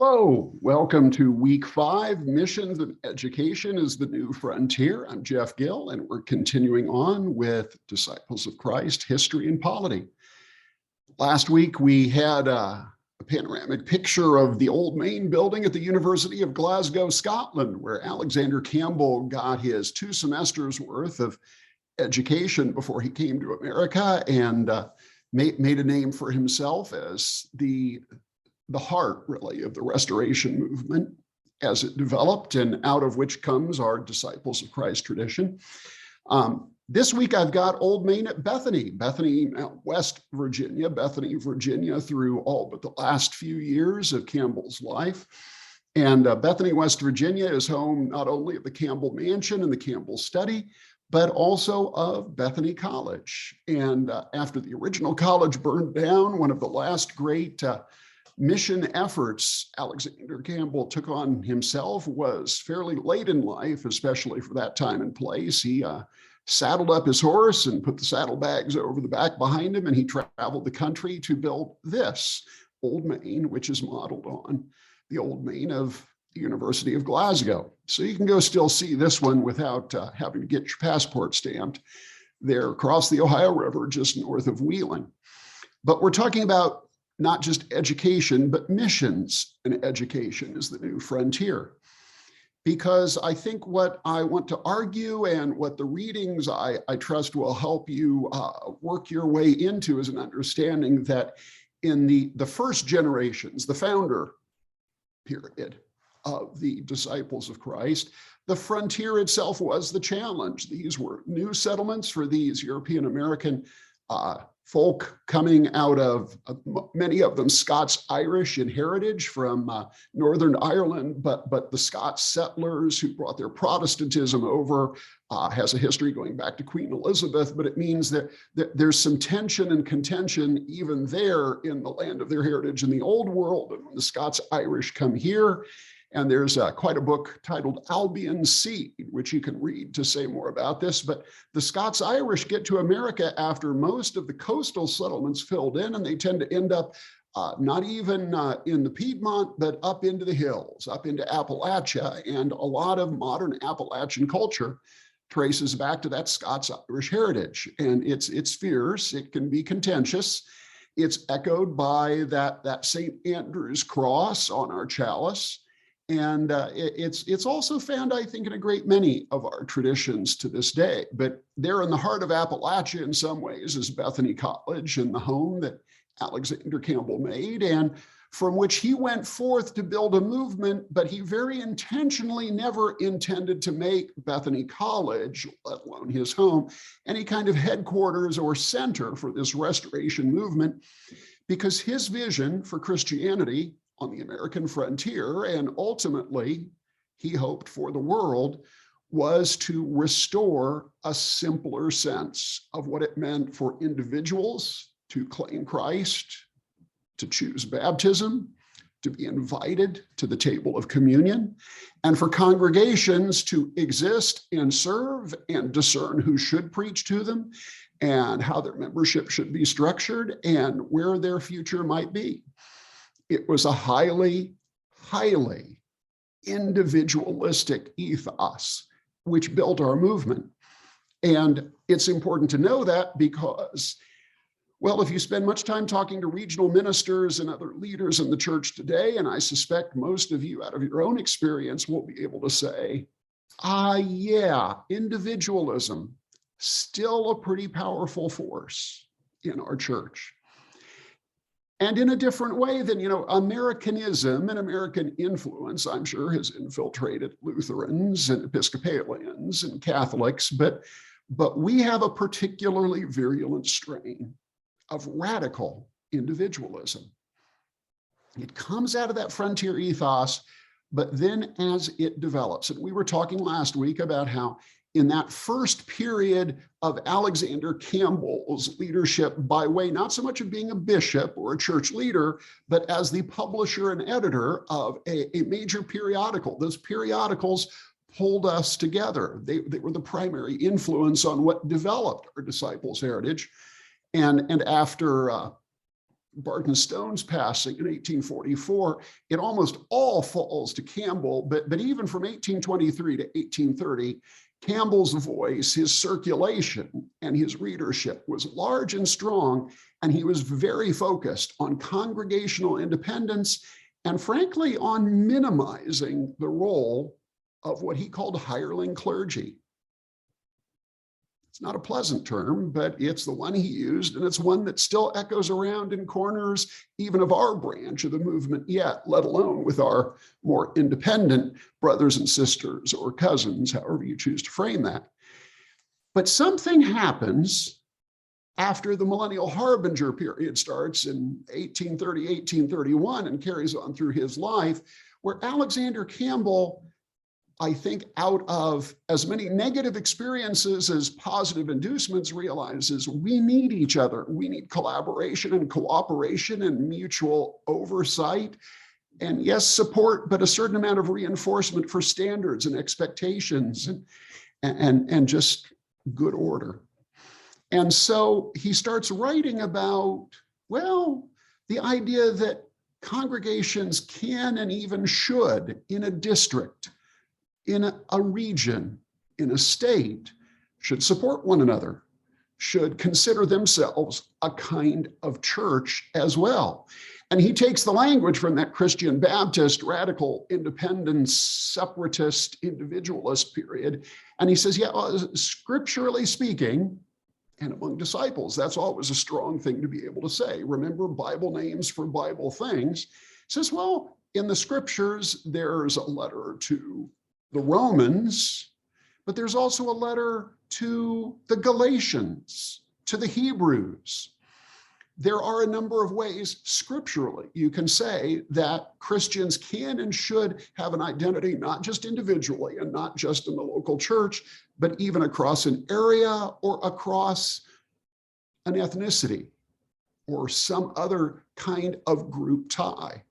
Hello, welcome to week 5, Missions and Education is the New Frontier. I'm Jeff Gill, and we're continuing on with Disciples of Christ, History and Polity. Last week, we had a panoramic picture of the old main building at the University of Glasgow, Scotland, where Alexander Campbell got his 2 semesters worth of education before he came to America and made a name for himself as the heart, really, of the Restoration movement as it developed, and out of which comes our Disciples of Christ tradition. This week, I've got Old Main at Bethany, West Virginia, Bethany, Virginia, through all but the last few years of Campbell's life. And Bethany, West Virginia is home not only of the Campbell Mansion and the Campbell Study, but also of Bethany College. And after the original college burned down, one of the last great mission efforts Alexander Campbell took on himself was fairly late in life, especially for that time and place. He saddled up his horse and put the saddlebags over the back behind him, and he traveled the country to build this Old Main, which is modeled on the Old Main of the University of Glasgow. So you can go still see this one without having to get your passport stamped there across the Ohio River, just north of Wheeling. But we're talking about not just education, but missions and education is the new frontier. Because I think what I want to argue and what the readings I trust will help you work your way into is an understanding that in the first generations, the founder period of the Disciples of Christ, the frontier itself was the challenge. These were new settlements for these European American folk coming out of many of them Scots-Irish in heritage from Northern Ireland, but the Scots settlers who brought their Protestantism over has a history going back to Queen Elizabeth, but it means that there's some tension and contention even there in the land of their heritage in the Old World. And when the Scots-Irish come here, and there's quite a book titled Albion's Seed, which you can read to say more about this. But the Scots-Irish get to America after most of the coastal settlements filled in, and they tend to end up not even in the Piedmont, but up into the hills, up into Appalachia. And a lot of modern Appalachian culture traces back to that Scots-Irish heritage. And it's fierce, it can be contentious. It's echoed by that St. Andrew's cross on our chalice. And it's also found, I think, in a great many of our traditions to this day. But there in the heart of Appalachia in some ways is Bethany College and the home that Alexander Campbell made, and from which he went forth to build a movement, but he very intentionally never intended to make Bethany College, let alone his home, any kind of headquarters or center for this restoration movement, because his vision for Christianity on the American frontier, and ultimately, he hoped for the world, was to restore a simpler sense of what it meant for individuals to claim Christ, to choose baptism, to be invited to the table of communion, and for congregations to exist and serve and discern who should preach to them and how their membership should be structured and where their future might be. It was a highly, highly individualistic ethos which built our movement. And it's important to know that because, well, if you spend much time talking to regional ministers and other leaders in the church today, and I suspect most of you out of your own experience will be able to say, yeah, individualism, still a pretty powerful force in our church. And in a different way than, Americanism and American influence, I'm sure, has infiltrated Lutherans and Episcopalians and Catholics, but we have a particularly virulent strain of radical individualism. It comes out of that frontier ethos, but then as it develops, and we were talking last week about how in that first period of Alexander Campbell's leadership, by way not so much of being a bishop or a church leader, but as the publisher and editor of a major periodical. Those periodicals pulled us together. They were the primary influence on what developed our disciples' heritage. And after Barton Stone's passing in 1844, it almost all falls to Campbell, but even from 1823 to 1830, Campbell's voice, his circulation, and his readership was large and strong, and he was very focused on congregational independence and, frankly, on minimizing the role of what he called hireling clergy. It's not a pleasant term, but it's the one he used, and it's one that still echoes around in corners even of our branch of the movement yet, let alone with our more independent brothers and sisters or cousins, however you choose to frame that. But something happens after the millennial harbinger period starts in 1830, 1831, and carries on through his life, where Alexander Campbell, I think, out of as many negative experiences as positive inducements, realizes we need each other. We need collaboration and cooperation and mutual oversight. And yes, support, but a certain amount of reinforcement for standards and expectations and just good order. And so he starts writing about, well, the idea that congregations can and even should, in a district, in a region, in a state, should support one another, should consider themselves a kind of church as well. And he takes the language from that Christian Baptist, radical independence, separatist, individualist period, and he says, yeah, scripturally speaking, and among disciples, that's always a strong thing to be able to say. Remember Bible names for Bible things. He says, well, in the scriptures, there's a letter to the Romans, but there's also a letter to the Galatians, to the Hebrews. There are a number of ways scripturally you can say that Christians can and should have an identity, not just individually and not just in the local church, but even across an area or across an ethnicity or some other kind of group tie.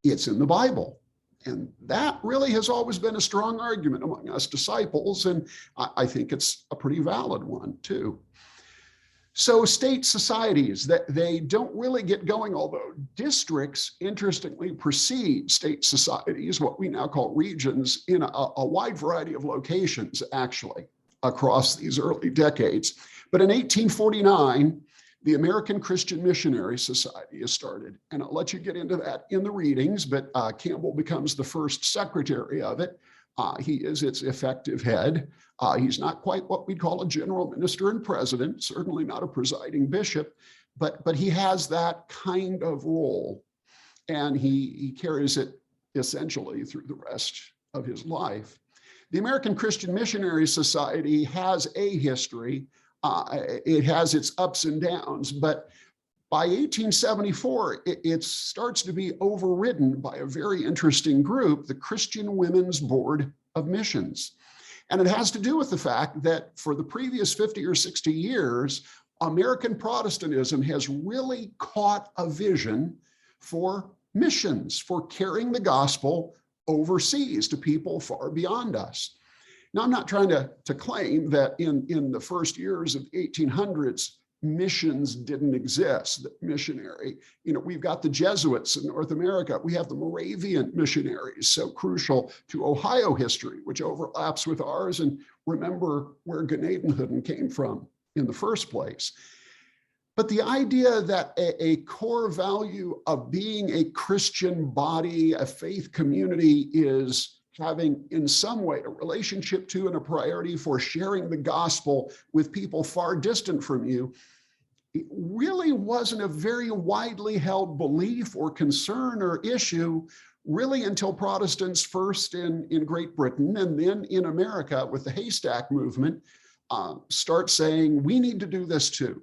It's in the Bible. And that really has always been a strong argument among us disciples, and I think it's a pretty valid one too. So state societies, that they don't really get going, although districts interestingly precede state societies, what we now call regions, in a wide variety of locations actually across these early decades. But in 1849, the American Christian Missionary Society is started, and I'll let you get into that in the readings, but Campbell becomes the first secretary of it. He is its effective head. He's not quite what we'd call a general minister and president, certainly not a presiding bishop, but he has that kind of role, and he carries it essentially through the rest of his life. The American Christian Missionary Society has a history. It has its ups and downs, but by 1874, it starts to be overridden by a very interesting group, the Christian Women's Board of Missions. And it has to do with the fact that for the previous 50 or 60 years, American Protestantism has really caught a vision for missions, for carrying the gospel overseas to people far beyond us. Now, I'm not trying to claim that in the first years of the 1800s, missions didn't exist, that missionary. We've got the Jesuits in North America. We have the Moravian missionaries, so crucial to Ohio history, which overlaps with ours. And remember where Gnadenhutten came from in the first place. But the idea that a core value of being a Christian body, a faith community, is having in some way a relationship to and a priority for sharing the gospel with people far distant from you, it really wasn't a very widely held belief or concern or issue really until Protestants first in Great Britain and then in America with the haystack movement start saying, we need to do this too.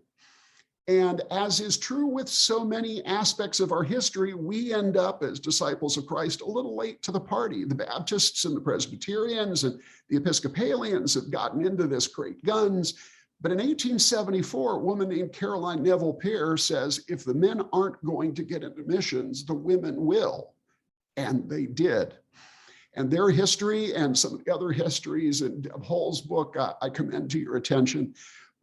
And as is true with so many aspects of our history, we end up as disciples of Christ a little late to the party. The Baptists and the Presbyterians and the Episcopalians have gotten into this great guns. But in 1874, a woman named Caroline Neville Pear says, if the men aren't going to get into missions, the women will. And they did. And their history and some of the other histories in Deb Hull's book, I commend to your attention.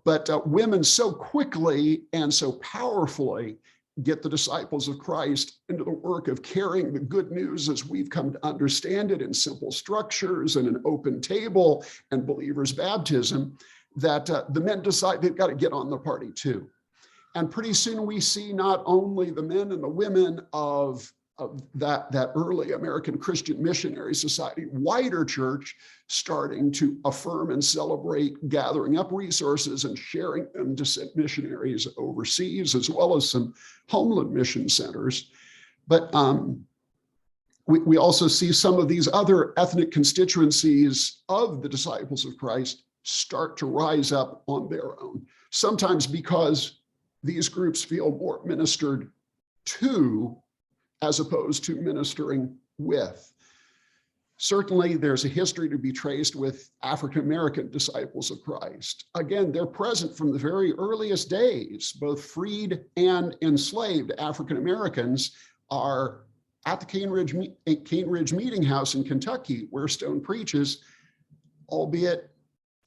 But women so quickly and so powerfully get the disciples of Christ into the work of carrying the good news as we've come to understand it in simple structures and an open table and believers' baptism, that the men decide they've got to get on the party too. And pretty soon we see not only the men and the women of that early American Christian missionary society, wider church, starting to affirm and celebrate gathering up resources and sharing them to send missionaries overseas, as well as some homeland mission centers. But we also see some of these other ethnic constituencies of the disciples of Christ start to rise up on their own, sometimes because these groups feel more ministered to as opposed to ministering with. Certainly, there's a history to be traced with African-American disciples of Christ. Again, they're present from the very earliest days. Both freed and enslaved African-Americans are at the Cane Ridge Meeting House in Kentucky, where Stone preaches, albeit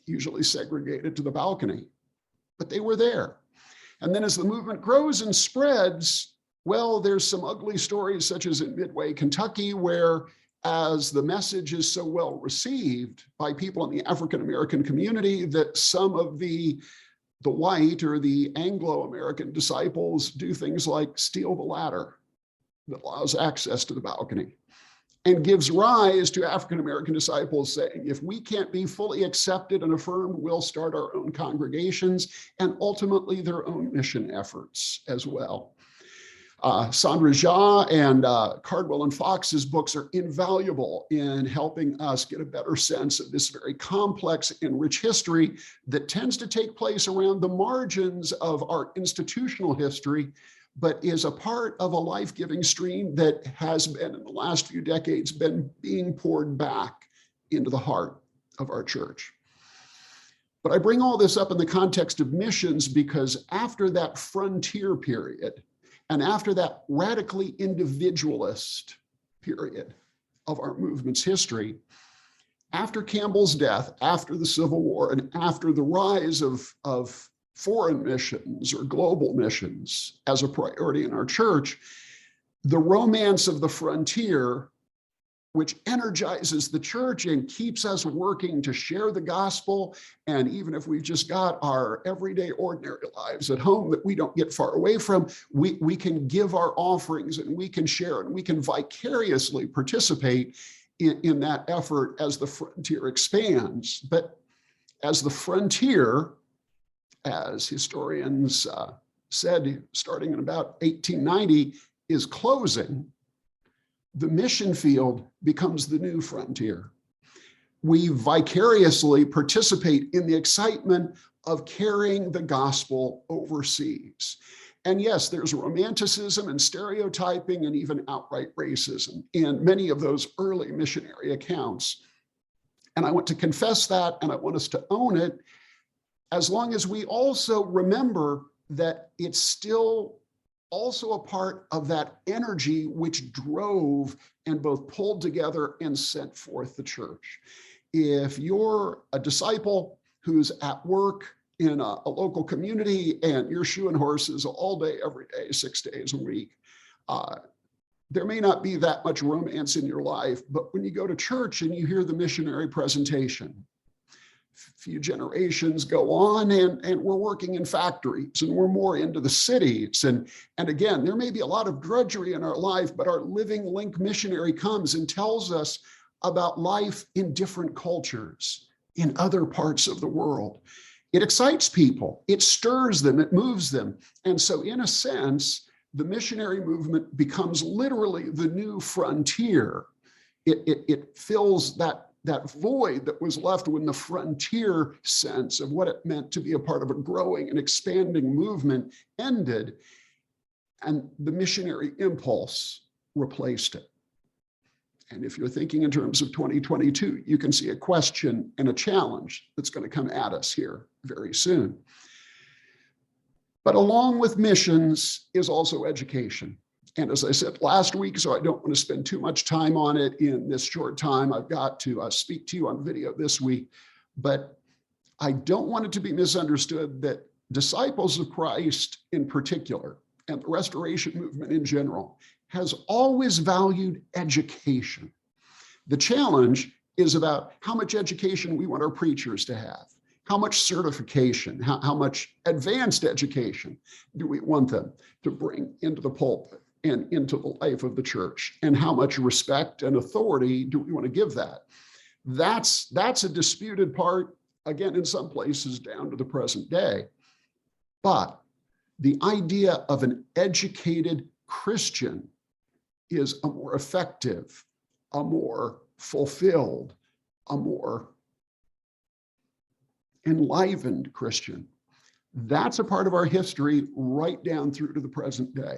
usually segregated to the balcony. But they were there. And then as the movement grows and spreads, well, there's some ugly stories, such as in Midway, Kentucky, where as the message is so well received by people in the African-American community, that some of the white or the Anglo-American disciples do things like steal the ladder that allows access to the balcony, and gives rise to African-American disciples saying, if we can't be fully accepted and affirmed, we'll start our own congregations and ultimately their own mission efforts as well. Sandra Jha and Cardwell and Fox's books are invaluable in helping us get a better sense of this very complex and rich history that tends to take place around the margins of our institutional history, but is a part of a life-giving stream that has been, in the last few decades, been being poured back into the heart of our church. But I bring all this up in the context of missions because after that frontier period, and after that radically individualist period of our movement's history, after Campbell's death, after the Civil War, and after the rise of foreign missions or global missions as a priority in our church, the romance of the frontier, which energizes the church and keeps us working to share the gospel. And even if we've just got our everyday ordinary lives at home that we don't get far away from, we can give our offerings and we can share and we can vicariously participate in that effort as the frontier expands. But as the frontier, as historians said, starting in about 1890, is closing, the mission field becomes the new frontier. We vicariously participate in the excitement of carrying the gospel overseas. And yes, there's romanticism and stereotyping and even outright racism in many of those early missionary accounts. And I want to confess that, and I want us to own it, as long as we also remember that it's still also a part of that energy which drove and both pulled together and sent forth the church. If you're a disciple who's at work in a local community and you're shoeing horses all day, every day, 6 days a week, there may not be that much romance in your life, but when you go to church and you hear the missionary presentation, few generations go on and we're working in factories and we're more into the cities. And again, there may be a lot of drudgery in our life, but our living link missionary comes and tells us about life in different cultures, in other parts of the world. It excites people, it stirs them, it moves them. And so in a sense, the missionary movement becomes literally the new frontier. It fills that void that was left when the frontier sense of what it meant to be a part of a growing and expanding movement ended, and the missionary impulse replaced it. And if you're thinking in terms of 2022, you can see a question and a challenge that's going to come at us here very soon. But along with missions is also education. And as I said last week, so I don't want to spend too much time on it in this short time, I've got to speak to you on video this week, but I don't want it to be misunderstood that disciples of Christ in particular, and the Restoration movement in general has always valued education. The challenge is about how much education we want our preachers to have, how much certification, how much advanced education do we want them to bring into the pulpit and into the life of the church, and how much respect and authority do we want to give that? That's a disputed part, again, in some places down to the present day. But the idea of an educated Christian is a more effective, a more fulfilled, a more enlivened Christian. That's a part of our history right down through to the present day.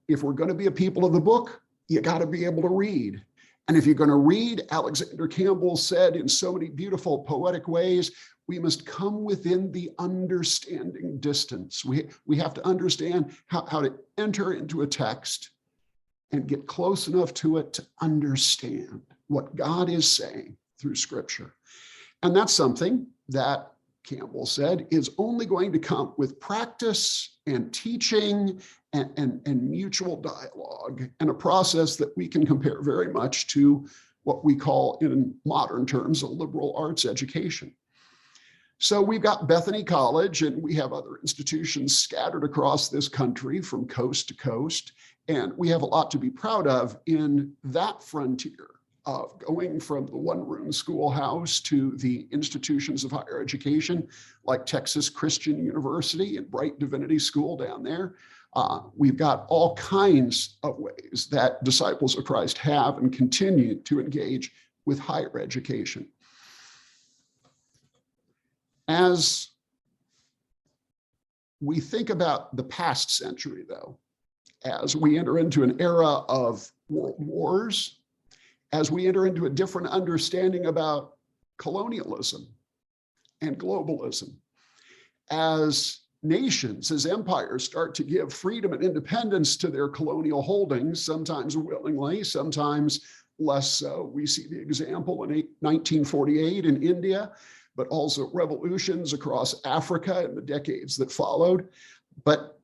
If we're going to be a people of the book, you got to be able to read. And if you're going to read, Alexander Campbell said in so many beautiful poetic ways, we must come within the understanding distance. We have to understand how to enter into a text and get close enough to it to understand what God is saying through Scripture. And that's something that Campbell said is only going to come with practice and teaching and mutual dialogue, and a process that we can compare very much to what we call in modern terms a liberal arts education. So we've got Bethany College, and we have other institutions scattered across this country from coast to coast, and we have a lot to be proud of in that frontier of going from the one-room schoolhouse to the institutions of higher education like Texas Christian University and Bright Divinity School down there. We've got all kinds of ways that disciples of Christ have and continue to engage with higher education. As we think about the past century, though, as we enter into an era of world wars, as we enter into a different understanding about colonialism and globalism, as nations, as empires start to give freedom and independence to their colonial holdings, sometimes willingly, sometimes less so. We see the example in 1948 in India, but also revolutions across Africa in the decades that followed. But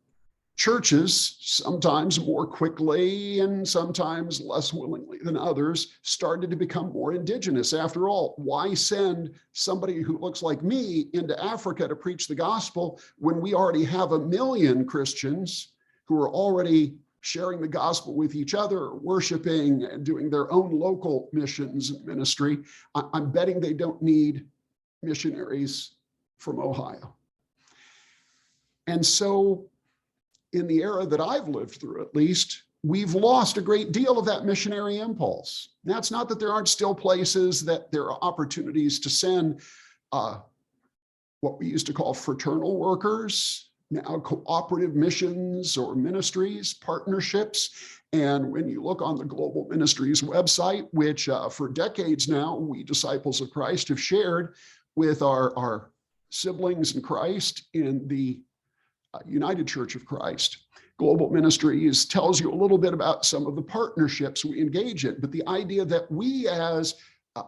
churches, sometimes more quickly and sometimes less willingly than others, started to become more indigenous. After all, why send somebody who looks like me into Africa to preach the gospel when we already have 1 million Christians who are already sharing the gospel with each other, worshiping and doing their own local missions and ministry? I'm betting they don't need missionaries from Ohio. And so in the era that I've lived through, at least, we've lost a great deal of that missionary impulse. That's not that there aren't still places that there are opportunities to send what we used to call fraternal workers, now cooperative missions or ministries, partnerships. And when you look on the Global Ministries website, which for decades now, we disciples of Christ have shared with our siblings in Christ in the United Church of Christ. Global Ministries tells you a little bit about some of the partnerships we engage in, but the idea that we as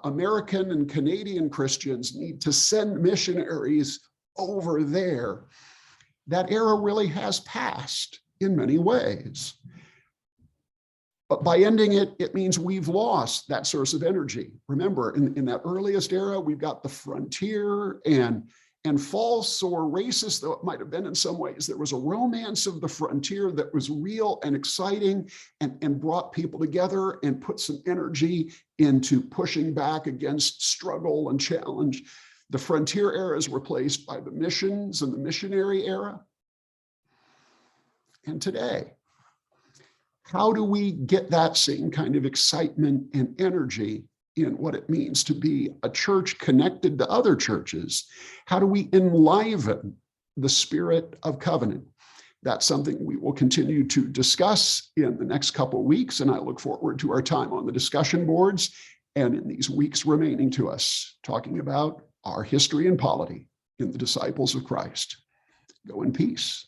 American and Canadian Christians need to send missionaries over there, that era really has passed in many ways. But by ending it, it means we've lost that source of energy. Remember, in that earliest era, we've got the frontier and false or racist, though it might have been in some ways, there was a romance of the frontier that was real and exciting and brought people together and put some energy into pushing back against struggle and challenge. The frontier era is replaced by the missions and the missionary era. And today, how do we get that same kind of excitement and energy in what it means to be a church connected to other churches? How do we enliven the spirit of covenant? That's something we will continue to discuss in the next couple of weeks, and I look forward to our time on the discussion boards and in these weeks remaining to us, talking about our history and polity in the disciples of Christ. Go in peace.